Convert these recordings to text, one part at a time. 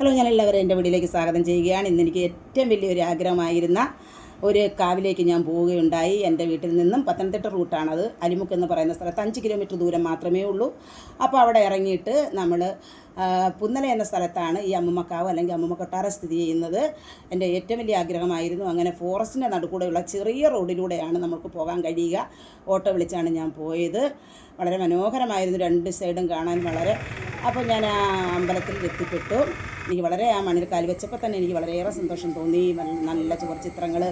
Hello, ഞാൻ എല്ലാവരും എൻ്റെ വീട്ടിലേക്ക് സ്വാഗതം ചെയ്യുകയാണ്. ഇന്ന് എനിക്ക് ഏറ്റവും വലിയൊരു ആഗ്രഹമായിരുന്ന ഒരു കാവിലേക്ക് ഞാൻ പോവുകയുണ്ടായി. എൻ്റെ വീട്ടിൽ നിന്നും പത്തനംതിട്ട റൂട്ടാണത്. അലിമുക്ക് എന്ന് പറയുന്ന സ്ഥലത്ത് 5 കിലോമീറ്റർ ദൂരം മാത്രമേ ഉള്ളൂ. അപ്പോൾ അവിടെ ഇറങ്ങിയിട്ട് നമ്മൾ പുന്നല എന്ന സ്ഥലത്താണ് ഈ അമ്മമ്മക്കാവ് അല്ലെങ്കിൽ അമ്മമ്മ കൊട്ടാരം സ്ഥിതി ചെയ്യുന്നത്. എൻ്റെ ഏറ്റവും വലിയ ആഗ്രഹമായിരുന്നു. അങ്ങനെ ഫോറസ്റ്റിൻ്റെ നടുക്കൂടെയുള്ള ചെറിയ റോഡിലൂടെയാണ് നമുക്ക് പോകാൻ കഴിയുക. ഓട്ടോ വിളിച്ചാണ് ഞാൻ പോയത്. വളരെ മനോഹരമായിരുന്നു, 2 സൈഡും കാണാൻ വളരെ. അപ്പോൾ ഞാൻ ആ അമ്പലത്തിൽ എത്തിപ്പെട്ടു. എനിക്ക് വളരെ ആ മണ്ണിൽ കാല് വെച്ചപ്പോൾ തന്നെ എനിക്ക് വളരെയേറെ സന്തോഷം തോന്നി. നല്ല ചുവർച്ചിത്രങ്ങൾ,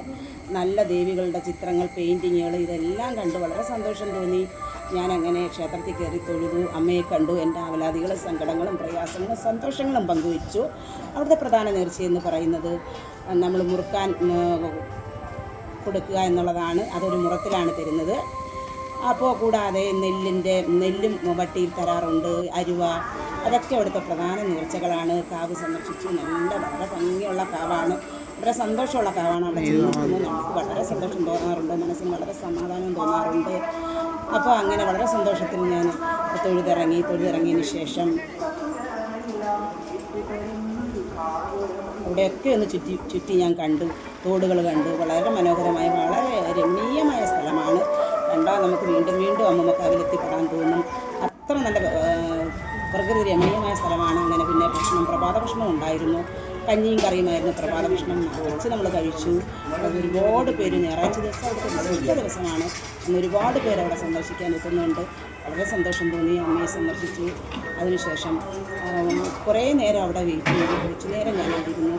നല്ല ദേവികളുടെ ചിത്രങ്ങൾ, പെയിൻറ്റിങ്ങുകൾ, ഇതെല്ലാം കണ്ട് വളരെ സന്തോഷം തോന്നി. ഞാനങ്ങനെ ക്ഷേത്രത്തിൽ കയറി തൊഴുതു, അമ്മയെ കണ്ടു, എൻ്റെ ആവലാതികളും സങ്കടങ്ങളും പ്രയാസങ്ങളും സന്തോഷങ്ങളും പങ്കുവച്ചു. അവിടുത്തെ പ്രധാന നേർച്ചയെന്ന് പറയുന്നത് നമ്മൾ മുറുക്കാൻ കൊടുക്കുക എന്നുള്ളതാണ്. അതൊരു മുറത്തിലാണ് തരുന്നത്. അപ്പോൾ കൂടാതെ നെല്ലും വട്ടിയിൽ തരാറുണ്ട്, അരുവ, അതൊക്കെ അവിടുത്തെ പ്രധാന നേർച്ചകളാണ്. കാവ് സന്ദർശിച്ചു. വളരെ ഭംഗിയുള്ള കാവാണ്, വളരെ സന്തോഷമുള്ള കാവാണ്. അവിടെ ചെന്ന് നമുക്ക് വളരെ സന്തോഷം തോന്നാറുണ്ട്, മനസ്സിന് വളരെ സമാധാനം തോന്നാറുണ്ട്. അപ്പോൾ അങ്ങനെ വളരെ സന്തോഷത്തിൽ ഞാൻ തൊഴുതിറങ്ങിയതിന് ശേഷം അവിടെയൊക്കെ ഒന്ന് ചുറ്റി ഞാൻ കണ്ടു, തോടുകൾ കണ്ടു. വളരെ മനോഹരമായ, വളരെ രമണീയമായ സ്ഥലമാണ്. കണ്ടാൽ നമുക്ക് വീണ്ടും അമ്മമ്മക്കാവിലെത്തിപ്പെടാൻ തോന്നും. അത്ര നല്ല പ്രകൃതി രമണീയമായ സ്ഥലമാണ്. അങ്ങനെ പിന്നെ പ്രഭാത ഭക്ഷണം ഉണ്ടായിരുന്നു. കഞ്ഞിയും കറിയുമായിരുന്നു പ്രഭാത ഭക്ഷണം. വെച്ച് നമ്മൾ കഴിച്ചു. ഒരുപാട് പേര് ഞായറാഴ്ച ദിവസം അവിടുത്തെ നല്ല ദിവസമാണ്. അന്ന് ഒരുപാട് പേര് അവിടെ സന്ദർശിക്കാൻ എത്തുന്നുണ്ട്. വളരെ സന്തോഷം തോന്നി. അമ്മയെ സന്ദർശിച്ചു. അതിനുശേഷം കുറേ നേരം അവിടെ വെയിറ്റ് ചെയ്തു. കുറച്ച് നേരം ഞാൻ ഇരുന്നു.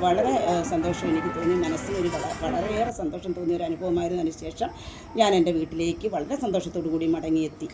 വളരെ സന്തോഷം എനിക്ക് തോന്നി. മനസ്സിനൊരു വളരെയേറെ സന്തോഷം തോന്നിയ ഒരു അനുഭവമായിരുന്നു. അതിനുശേഷം ഞാൻ എൻ്റെ വീട്ടിലേക്ക് വളരെ സന്തോഷത്തോടു കൂടി മടങ്ങിയെത്തി.